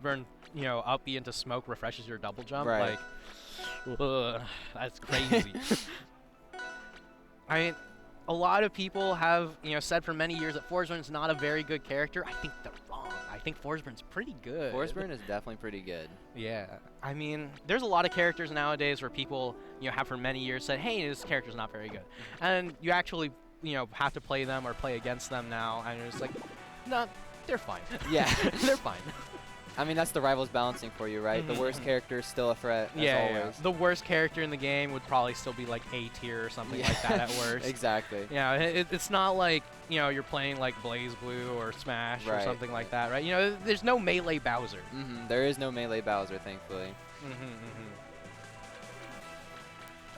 burn, you know, up B into smoke refreshes your double jump. Right. Like, ugh, that's crazy. I mean, a lot of people have, you know, said for many years that Forsburn's not a very good character. I think they're wrong. I think Forsburn's pretty good. Forsburn is definitely pretty good. Yeah. I mean, there's a lot of characters nowadays where people, you know, have for many years said, hey, this character's not very good. And you actually, you know, have to play them or play against them now, and it's like, no, they're fine. Yeah. They're fine. I mean, that's the rivals balancing for you, right? The worst character is still a threat, as always. The worst character in the game would probably still be like A tier or something like that at worst. Exactly. Yeah, it's not like, you know, you're playing like Blaze Blue or Smash or something like that, right? You know, there's no melee Bowser. There is no melee Bowser, thankfully.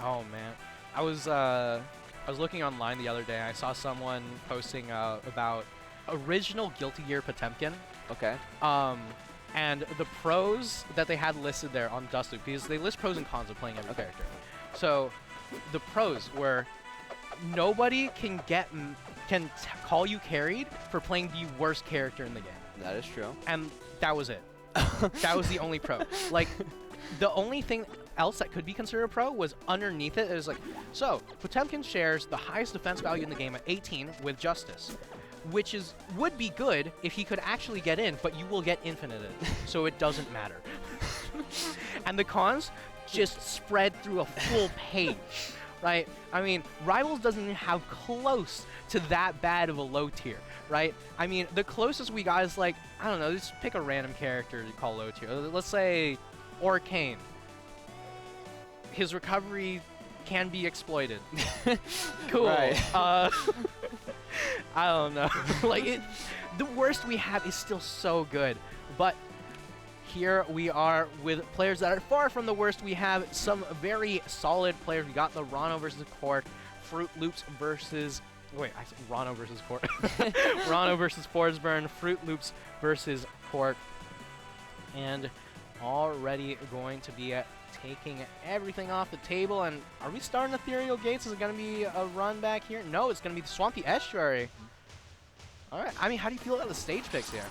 Oh man, I was looking online the other day. I saw someone posting about original Guilty Gear Potemkin. Okay. And the pros that they had listed there on Dust Loop, because they list pros and cons of playing every character. So the pros were nobody can call you carried for playing the worst character in the game. That is true. And that was it. That was the only pro. Like, the only thing else that could be considered a pro was underneath it. It was like, so Potemkin shares the highest defense value in the game at 18 with Justice, which would be good if he could actually get in, but you will get infinited, so it doesn't matter. And the cons just spread through a full page, right? I mean, Rivals doesn't even have close to that bad of a low tier, right? I mean, the closest we got is like, I don't know, just pick a random character to call low tier. Let's say Arcane. His recovery can be exploited. Cool. Right. I don't know. Like, the worst we have is still so good. But here we are with players that are far from the worst. We have some very solid players. We got the Ranno versus Cork, Frootloops versus... Wait, I said Ranno versus Cork. Ranno versus Forsburn, Frootloops versus Cork. And already going to be taking everything off the table. And are we starting Ethereal Gates? Is it going to be a run back here? No, it's going to be the Swampy Estuary. All right. I mean, how do you feel about the stage picks here?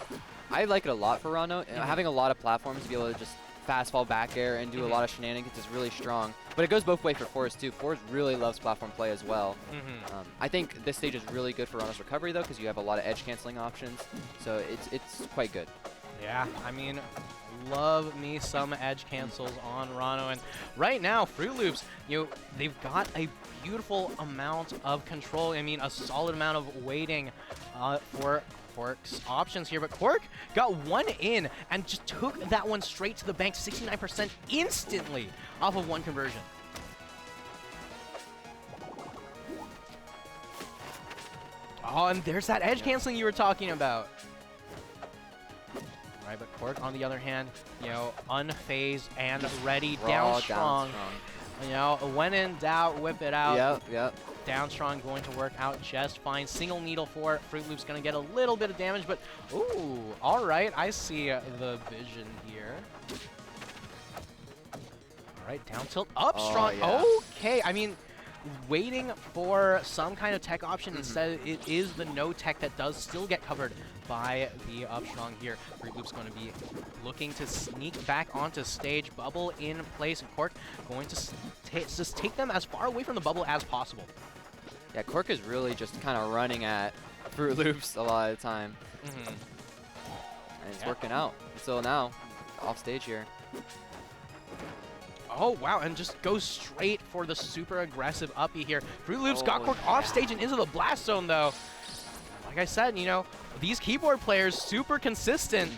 I like it a lot for Ranno. Having a lot of platforms to be able to just fast fall back air and do a lot of shenanigans is really strong. But it goes both ways for Forest, too. Forest really loves platform play as well. I think this stage is really good for Ranno's recovery, though, because you have a lot of edge canceling options. So it's quite good. Yeah, I mean, love me some edge cancels on Ranno. And right now, Frootloops, you know, they've got a beautiful amount of control. I mean, a solid amount of waiting for Cork's options here. But Cork got one in and just took that one straight to the bank, 69% instantly off of one conversion. Oh, and there's that edge canceling you were talking about. Right, but Cork, on the other hand, you know, unfazed and ready, down strong. You know, when in doubt, whip it out. Yep. Down strong going to work out just fine. Single needle for Frootloops, going to get a little bit of damage, but ooh, all right, I see the vision here. All right, down tilt, up strong. Yeah. Okay, I mean, waiting for some kind of tech option. Instead, it is the no tech that does still get covered by the up strong here. Frootloops going to be looking to sneak back onto stage, bubble in place, and Cork going to just take them as far away from the bubble as possible. Yeah, Cork is really just kind of running at Frootloops a lot of the time. And it's working out. So now, off stage here. Oh, wow, and just goes straight for the super aggressive uppy here. Frootloops got Cork off stage and into the blast zone, though. Like I said, you know, these keyboard players, super consistent.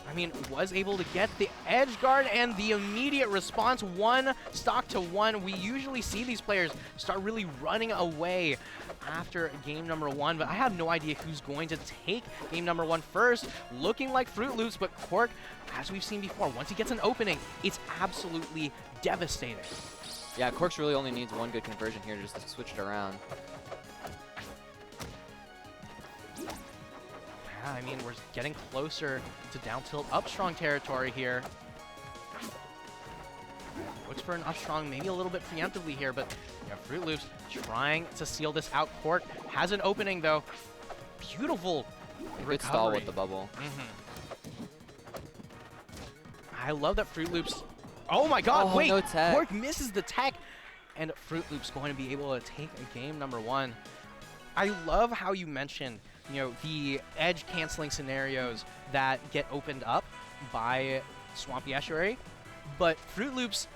I mean, was able to get the edge guard and the immediate response, one stock to one. We usually see these players start really running away after game number one, but I have no idea who's going to take game number one first. Looking like Frootloops, but Cork, as we've seen before, once he gets an opening, it's absolutely devastating. Yeah, Cork's really only needs one good conversion here just to switch it around. Yeah, I mean, we're getting closer to down tilt up strong territory here. Looks for an up strong, maybe a little bit preemptively here, but yeah, Frootloops trying to seal this out. Cork has an opening, though. Beautiful recovery. Good stall with the bubble. I love that Frootloops. Oh my God! Oh, wait, no tech. Quark misses the tech, and Frootloops going to be able to take a game number 1. I love how you mentioned, the edge canceling scenarios that get opened up by Swampy Estuary, but Frootloops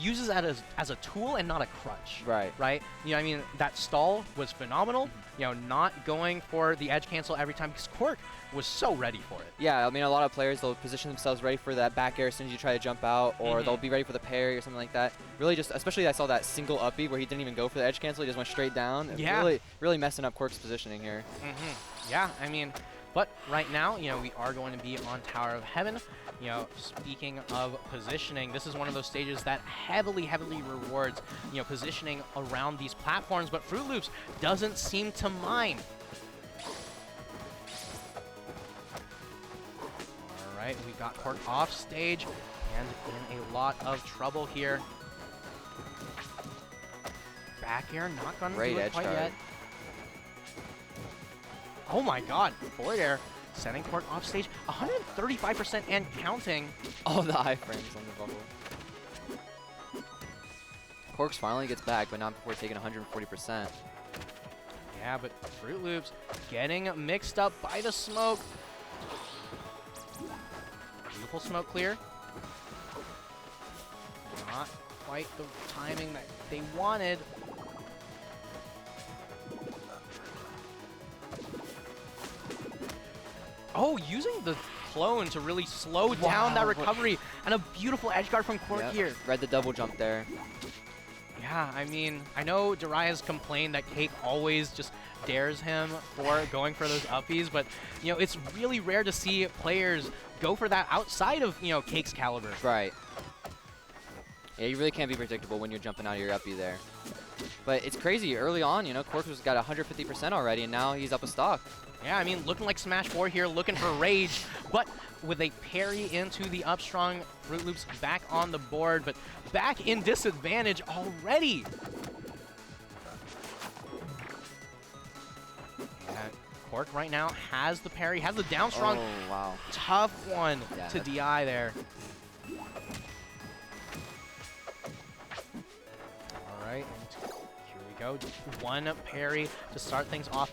uses that as a tool and not a crutch. Right. Right? I mean, that stall was phenomenal. Not going for the edge cancel every time because Quark was so ready for it. Yeah, I mean, a lot of players, they'll position themselves ready for that back air as soon as you try to jump out, or they'll be ready for the parry or something like that. Really just, especially I saw that single up B where he didn't even go for the edge cancel, he just went straight down. Yeah. Really messing up Quark's positioning here. Yeah, I mean, but right now, we are going to be on Tower of Heaven. Speaking of positioning, this is one of those stages that heavily rewards, positioning around these platforms, but Frootloops doesn't seem to mind. All right, we got Quark off stage and in a lot of trouble here. Back air, not gonna do it quite yet. Oh my God, forward air. Sending Quark off stage, 135% and counting. Oh, the iframes on the bubble. Quarks finally gets back, but not before taking 140%. Yeah, but Frootloops getting mixed up by the smoke. Beautiful smoke clear. Not quite the timing that they wanted. Oh, using the clone to really slow down that recovery. And a beautiful edge guard from Quark here. Read the double jump there. Yeah, I mean, I know Daria's complained that Cake always just dares him for going for those uppies, but, it's really rare to see players go for that outside of, Cake's caliber. Right. Yeah, you really can't be predictable when you're jumping out of your uppie there. But it's crazy. Early on, Quark was got 150% already, and now he's up a stock. Yeah, I mean, looking like Smash 4 here, looking for Rage, but with a parry into the up strong, Frootloops back on the board, but back in disadvantage already. Yeah, Quark right now has the parry, has the down strong. Oh, wow. Tough one to DI there. All right, and here we go. One parry to start things off.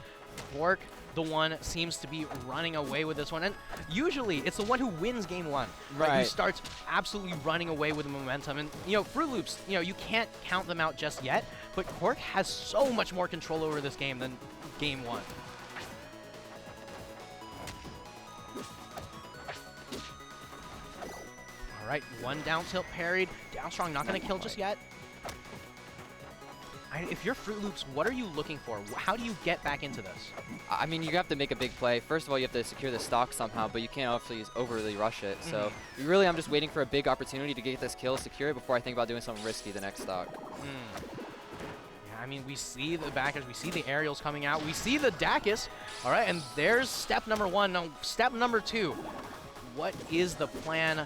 Quark, the one, seems to be running away with this one. And usually, it's the one who wins game 1, right? Who starts absolutely running away with the momentum. And, Frootloops, you can't count them out just yet, but Quark has so much more control over this game than game 1. All right, one down tilt parried. Down strong, not going to kill just yet. If you're Frootloops, what are you looking for? How do you get back into this? I mean, you have to make a big play. First of all, you have to secure the stock somehow, but you can't obviously overly rush it. So really, I'm just waiting for a big opportunity to get this kill, secure it before I think about doing something risky the next stock. Yeah, I mean, we see the backers, we see the aerials coming out, we see the Dacus. All right, and there's step number 1. Now, step number 2. What is the plan?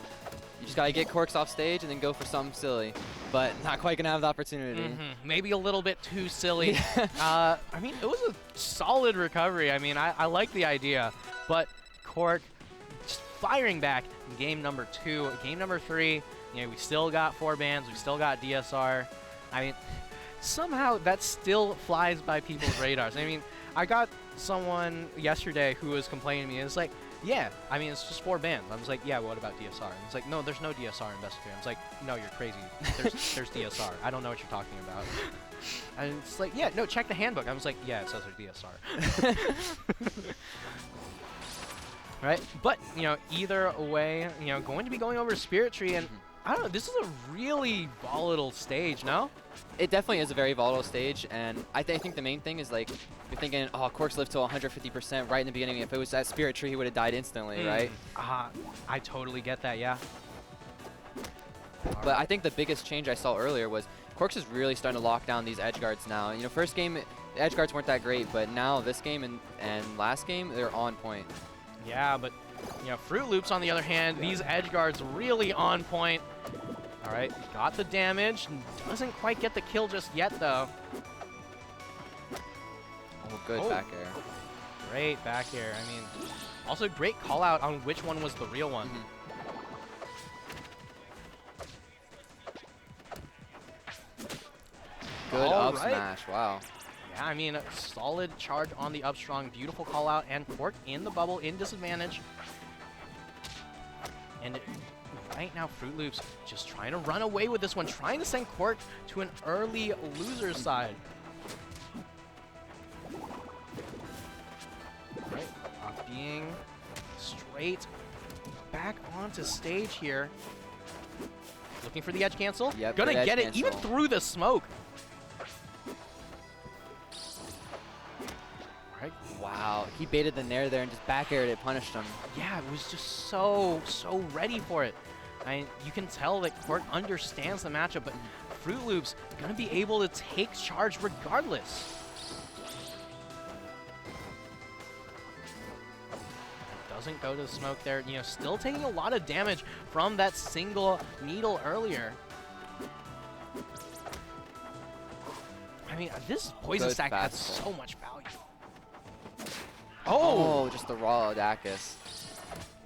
You just got to get Quarks off stage and then go for something silly, but not quite going to have the opportunity. Maybe a little bit too silly. I mean, it was a solid recovery. I mean, I like the idea, but Quark just firing back in game number 2. Game number 3, we still got 4 bans. We still got DSR. I mean, somehow that still flies by people's radars. I mean, I got someone yesterday who was complaining to me. It's like, yeah, I mean, it's just 4 bans. I was like, yeah, what about DSR? And it's like, no, there's no DSR in Best of 3. I was like, no, you're crazy. There's DSR. I don't know what you're talking about. And it's like, yeah, no, check the handbook. I was like, yeah, it says there's DSR. Right? But, either way, going to be going over Spirit Tree, and I don't know, this is a really volatile stage, no? It definitely is a very volatile stage, and I think the main thing is, like, you're thinking, oh, Quarks lived to 150% right in the beginning. If it was that Spirit Tree, he would have died instantly, right? I totally get that, yeah. But I think the biggest change I saw earlier was Quarks is really starting to lock down these edge guards now. First game, the edge guards weren't that great, but now this game and last game, they're on point. Yeah, but, Frootloops, on the other hand, these edge guards really on point. All right, got the damage. Doesn't quite get the kill just yet, though. Oh, good back air. Great back air. I mean, also great call out on which one was the real one. Good up smash. Wow. Yeah, I mean, a solid charge on the up strong. Beautiful call out. And Cork in the bubble, in disadvantage. And right now, Frootloops just trying to run away with this one, trying to send Cork to an early loser's side. Right, being straight back onto stage here. Looking for the edge cancel. Yep, gonna get it even through the smoke. Right. Wow, he baited the nair there and just back aired it, punished him. Yeah, it was just so ready for it. You can tell that Cork understands the matchup, but Frootloops gonna be able to take charge regardless. Doesn't go to the smoke there, you know, still taking a lot of damage from that single needle earlier. I mean, this poison stack has so much value. Oh, just the raw Dacus.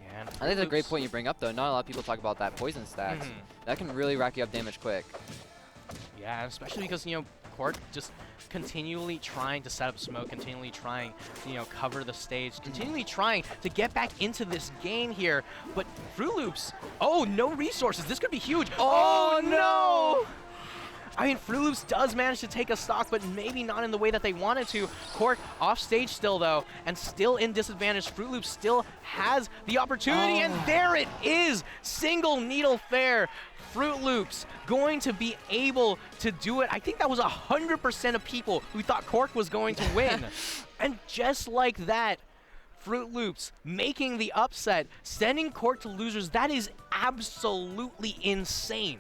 Yeah, I think that's a great point you bring up, though. Not a lot of people talk about that poison stacks. That can really rack you up damage quick. Yeah, especially because, you know, Cork just continually trying to set up smoke, continually trying to, you know, cover the stage, continually trying to get back into this game here. But Frootloops, oh, no resources. This could be huge. Oh, no! I mean, Frootloops does manage to take a stock, but maybe not in the way that they wanted to. Cork off stage still, though, and still in disadvantage. Frootloops still has the opportunity, and there it is! Single needle fair. Frootloops going to be able to do it. I think that was 100% of people who thought Cork was going to win. And just like that, Frootloops making the upset, sending Cork to losers. That is absolutely insane.